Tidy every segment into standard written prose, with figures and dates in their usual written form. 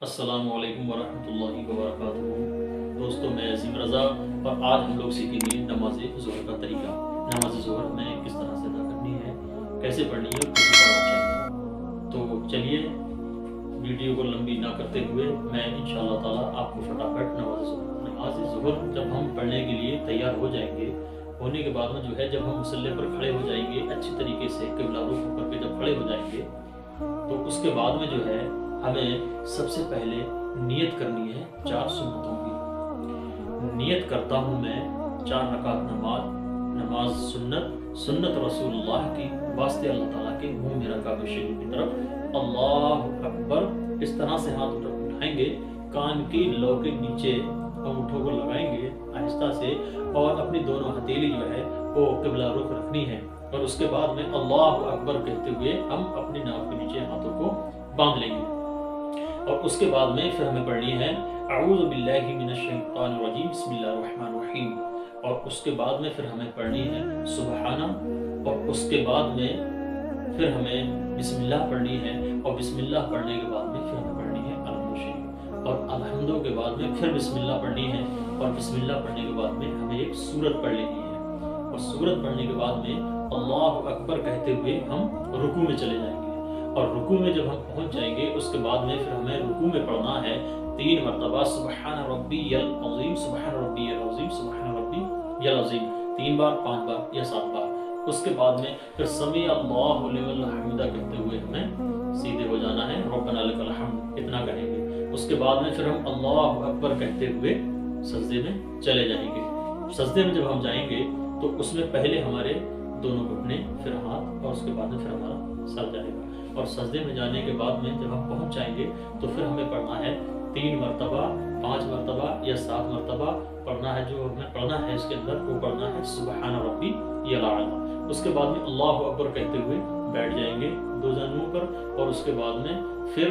अस्सलामु अलैकुम वरहमतुल्लाहि वबरकातुहू। दोस्तों, मैं अज़ीम रज़ा और आज हम लोग सीखेंगे नमाज ज़ोहर का तरीका। नमाज ज़ोहर में किस तरह से अदा करनी है, कैसे पढ़नी है और कैसे पढ़ना चाहिए। तो चलिए वीडियो को लंबी ना करते हुए मैं इंशाअल्लाह ताला आपको फटाफट नमाज ज़ोहर जब हम पढ़ने के लिए तैयार हो जाएंगे, होने के बाद में जो है जब हम मुसल्ले पर खड़े हो जाएंगे अच्छी तरीके से क़िबला रुख होकर के जब खड़े हो जाएंगे, तो उसके बाद में जो है हमें सबसे पहले नियत करनी है 4 सुन्नतों की। नियत करता हूँ मैं 4 रकात नमाज सुन्नत रसूलुल्लाह की वास्ते अल्लाह ताला के मुंह में रकाब शरीफ की तरफ अल्लाहु अकबर। इस तरह से हाथ उठाएंगे, कान की लौ के नीचे अंगूठों को लगाएंगे आहिस्ता से और अपनी दोनों हथेली जो है वो क़िबला रुख रखनी है। और उसके बाद में अल्लाहु अकबर कहते हुए हम अपनी नाक के नीचे हाथों को बांध लेंगे। और उसके बाद में फिर हमें पढ़नी है अऊज़ु बिल्लाहि मिनश शैतानिर रजीम बिस्मिल्लाहिर रहमानिर रहीम। और उसके बाद में फिर हमें पढ़नी है सुबहाना। और उसके बाद में फिर हमें बिस्मिल्लाह पढ़नी है और बिस्मिल्लाह पढ़ने के बाद में फिर हमें पढ़नी है अलहम्दु शरीफ। और अलहम्दु के बाद में फिर बिस्मिल्लाह पढ़नी है और बिस्मिल्लाह पढ़ने के बाद में हमें एक सूरत पढ़ लेनी है। और सूरत पढ़ने के बाद में अल्लाहु अकबर कहते हुए हम रुकू में चले जाएंगे। और रुकू में जब हम पहुंच जाएंगे उसके बाद में फिर हमें रुकू में पढ़ना है 3 मरतबा सुबहान रब्बियल अज़ीम सुबहान रब्बियल अज़ीम सुबहान रब्बियल अज़ीम 3 बार 5 बार या 7 बार। उसके बाद में फिर समी अल्लाहु लिमन हमीदा कहते हुए हमें सीधे हो जाना है, रब्बना लकल हम्द इतना कहेंगे। उसके बाद में फिर हम अल्लाहु अकबर कहते हुए सजदे में चले जाएंगे। सजदे में जब हम जाएंगे तो उसमें पहले हमारे दोनों घुटने, फिर हाथ और उसके बाद में फिर हमारा सर जाएगा। और सजदे में जाने के बाद में जब हम पहुंच जाएंगे तो फिर हमें पढ़ना है 3 मरतबा 5 मरतबा या 7 मरतबा पढ़ना है। जो हमें पढ़ना है इसके अंदर वो पढ़ना है सुबहान रब्बियल आला। उसके बाद में अल्लाहु अकबर कहते हुए बैठ जाएंगे 2 जानों पर। और उसके बाद में फिर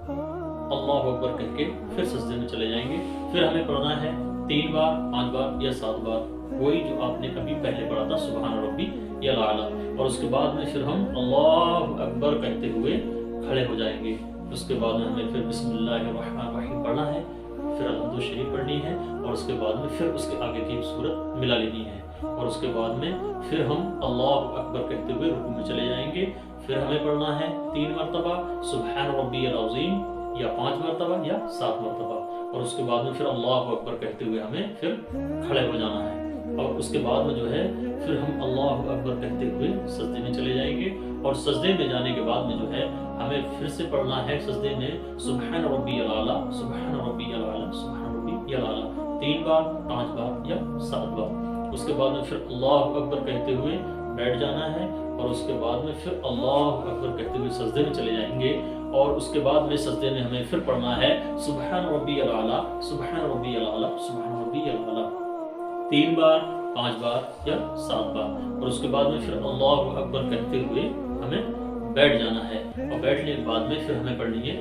अल्लाहु अकबर कह के फिर सजदे में चले जाएंगे। फिर हमें पढ़ना है 3 बार 5 बार या 7 बार वही जो आपने अभी पहले पढ़ा था सुबहान रब्बियल आला। और उसके बाद में फिर हम अल्लाहु अकबर कहते हुए खड़े हो जाएंगे। उसके बाद में हमें फिर बिस्मिल्लाहिर्रहमानिर्रहीम पढ़ना है, फिर अलहम्दु शरीफ पढ़नी है और उसके बाद में फिर उसके आगे की सूरत मिला लेनी है। और उसके बाद में फिर हम अल्लाहु अकबर कहते हुए रुकू में चले जाएंगे। फिर हमें पढ़ना है 3 मरतबा सुबहान रब्बियल अज़ीम या 5 मरतबा या 7 मरतबा। और उसके बाद में फिर अल्लाहु अकबर कहते हुए हमें फिर खड़े हो जाना है। और उसके बाद में जो है फिर हम अल्लाहु अकबर कहते हुए सजदे में चले जाएंगे। और सजदे में जाने के बाद में जो है हमें फिर से पढ़ना है सजदे में सुबहान रब्बियल आला सुबहान रब्बियल आला सुबहान रब्बियल आला 3 बार 5 बार या 7 बार। उसके बाद में फिर अल्लाहु अकबर कहते हुए बैठ जाना है। और उसके बाद में फिर अल्लाहु अकबर कहते हुए सजदे में चले जाएंगे। और उसके बाद में सजदे में हमें फिर पढ़ना है सुबहान रब्बियल आला सुबहान रब्बियल आला सुबहान रब्बियल आला 3 बार 5 बार या 7 बार। और उसके बाद में फिर अल्लाहु अकबर कहते हुए हमें बैठ जाना है। और बैठने के बाद में फिर हमें पढ़नी है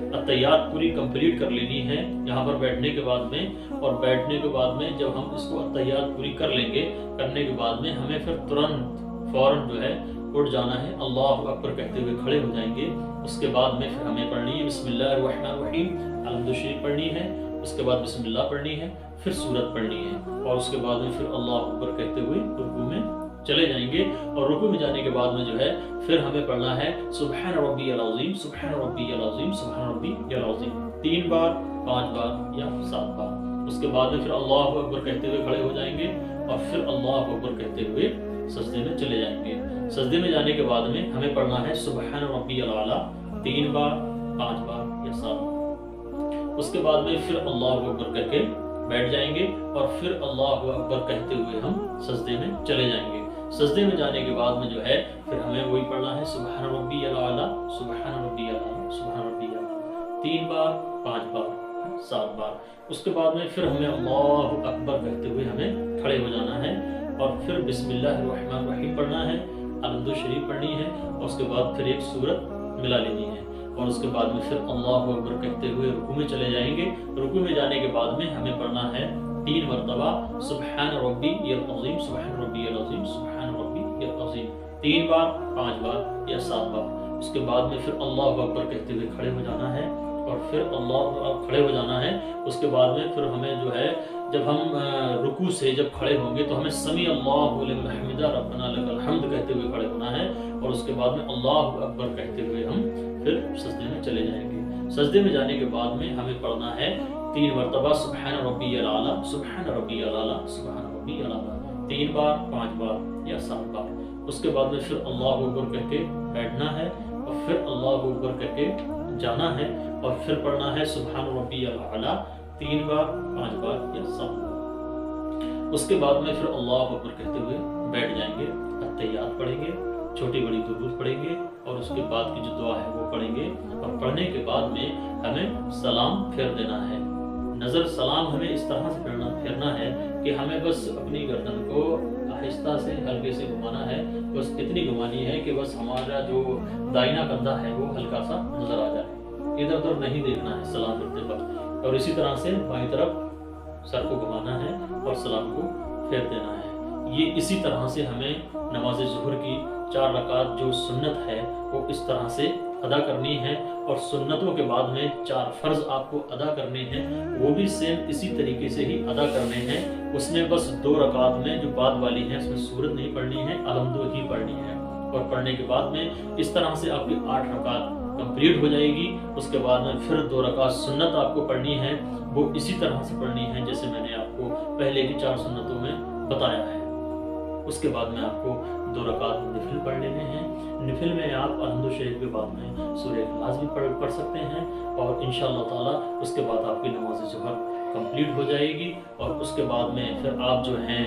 अत्तहियात पूरी कंप्लीट कर लेनी है यहाँ पर बैठने के बाद में। और बैठने के बाद में जब हम इसको अत्तहियात पूरी कर लेंगे, करने के बाद में हमें फिर तुरंत फौरन जो है उठ जाना है, अल्लाहु अकबर कहते हुए खड़े हो जाएंगे। उसके बाद में फिर हमें पढ़नी है बिस्मिल्लाहिर रहमानिर रहीम अलहम्दु शरीफ पढ़नी है। उसके बाद बिस्मिल्लाह पढ़नी है, फिर सूरत पढ़नी है। और उसके बाद में फिर अल्लाहु अकबर कहते हुए रुकू में चले जाएंगे। और रुकू में जाने के बाद में जो है फिर हमें पढ़ना है सुबहान रब्बियल अज़ीम सुबहान रब्बियल अज़ीम सुबहान रब्बियल अज़ीम 3 बार 5 बार या 7 बार। उसके बाद में फिर अल्लाहु अकबर कहते हुए खड़े हो जाएंगे और फिर अल्लाहु अकबर कहते हुए सजदे में चले जाएंगे। सजदे में जाने के बाद में हमें पढ़ना है सुबहान रब्बियल आला 3 बार 5 बार या 7 बार। उसके बाद में फिर अल्लाहु अकबर करके बैठ जाएंगे और फिर अल्लाहु अकबर कहते हुए हम सजदे में चले जाएंगे। सजदे में जाने के बाद में जो है फिर हमें वही पढ़ना है सुबहान रब्बियल आला सुबहान रब्बियल आला सुबहान रब्बियल आला 3 बार 5 बार 7 बार। उसके बाद में फिर हमें अल्लाहु अकबर कहते हुए हमें खड़े हो जाना है। और फिर बिस्मिल्लाहिर्रहमानिर्रहीम पढ़ना है, अलहम्दु शरीफ पढ़नी है और उसके बाद फिर एक सूरत मिला लेनी है। और उसके बाद में फिर अल्लाहु अकबर कहते हुए रुकू में चले जाएंगे। रुकू में जाने के बाद में हमें पढ़ना है 3 मरतबा सुबहान रब्बियल अज़ीम सुबहान रब्बियल अज़ीम सुबहान रब्बियल अज़ीम 3 बार 5 बार या 7 बार। उसके बाद में फिर अल्लाहु अकबर कहते हुए खड़े हो जाना है और फिर अल्लाह खड़े हो जाना है। उसके बाद में फिर हमें जो है जब हम रुकू से जब खड़े होंगे तो हमें समी अल्लाहु लिमन हमिदा रब्बना लकल हम्द कहते हुए खड़े होना है, और उसके बाद में अल्लाहु अकबर कहते हुए हम फिर सजदे में चले जाएंगे। सजदे में जाने के बाद में हमें पढ़ना है 3 मरतबा सुबहान रब्बियल आला, सुबहान रब्बियल आला, सुबहान रब्बियल आला, 3 बार, 5 बार या 7 बार। उसके बाद में फिर अल्लाहु अकबर कह के बैठना है, और फिर अल्लाहु अकबर कह के जाना है, और फिर पढ़ना है सुबहान रब्बियल आला 3 बार, 5 बार या 7 बार। उसके बाद में फिर अल्लाहु अकबर कहते हुए बैठ जाएंगे, अत्तहियात पढ़ेंगे, छोटी बड़ी दुरूद पढ़ेंगे, और उसके बाद की जो दुआ है वो पढ़ेंगे। और पढ़ने के बाद में हमें सलाम फेर देना है। नज़र सलाम हमें इस तरह से फेरना है कि हमें बस अपनी गर्दन को आहिस्ता से हल्के से घुमाना है, बस इतनी घुमानी है कि बस हमारा जो दाहिना कंधा है वो हल्का सा नजर आ जाए, इधर उधर नहीं देखना है सलाम फेरते वक्त। और इसी तरह से बाईं तरफ सर को घुमाना है और सलाम को फेर देना है। ये इसी तरह से हमें नमाज ज़ुहर की 4 रकात जो सुन्नत है वो इस तरह से अदा करनी है, और सुन्नतों के बाद में 4 फर्ज आपको अदा करने हैं, वो भी सेम इसी तरीके से ही अदा करने हैं। उसमें बस 2 रकात में जो बाद वाली है उसमें सूरत नहीं पढ़नी है, अलहम्दु ही पढ़नी है। और पढ़ने के बाद में इस तरह से आपकी 8 रकात कंप्लीट हो जाएगी। उसके बाद में फिर 2 रकात सुन्नत आपको पढ़नी है, वो इसी तरह से पढ़नी है जैसे मैंने आपको पहले की 4 सुन्नतों में बताया है। उसके बाद में आपको 2 रकात निफिल पढ़ लेने हैं। निफिल में आप अलहम्दु शरीफ के बाद में सूरह इखलास भी पढ़ सकते हैं, और इंशाअल्लाह ताला उसके बाद आपकी नमाज ज़ुहर कंप्लीट हो जाएगी। और उसके बाद में फिर आप जो हैं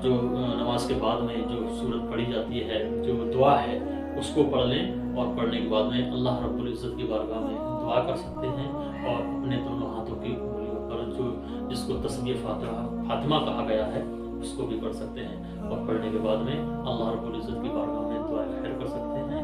जो नमाज के बाद में जो सूरत पढ़ी जाती है, जो दुआ है, उसको पढ़ लें, और पढ़ने के बाद में अल्लाह रब्बुल इज़्ज़त की बारगाह में दुआ कर सकते हैं, और अपने दोनों हाथों की उंगलियों पर जो जिसको तस्बीह फातिमा कहा गया है उसको भी पढ़ सकते हैं। और पढ़ने के बाद में अल्लाह रब्बुल इज़्ज़त की बारगाह में दुआ खैर कर सकते हैं।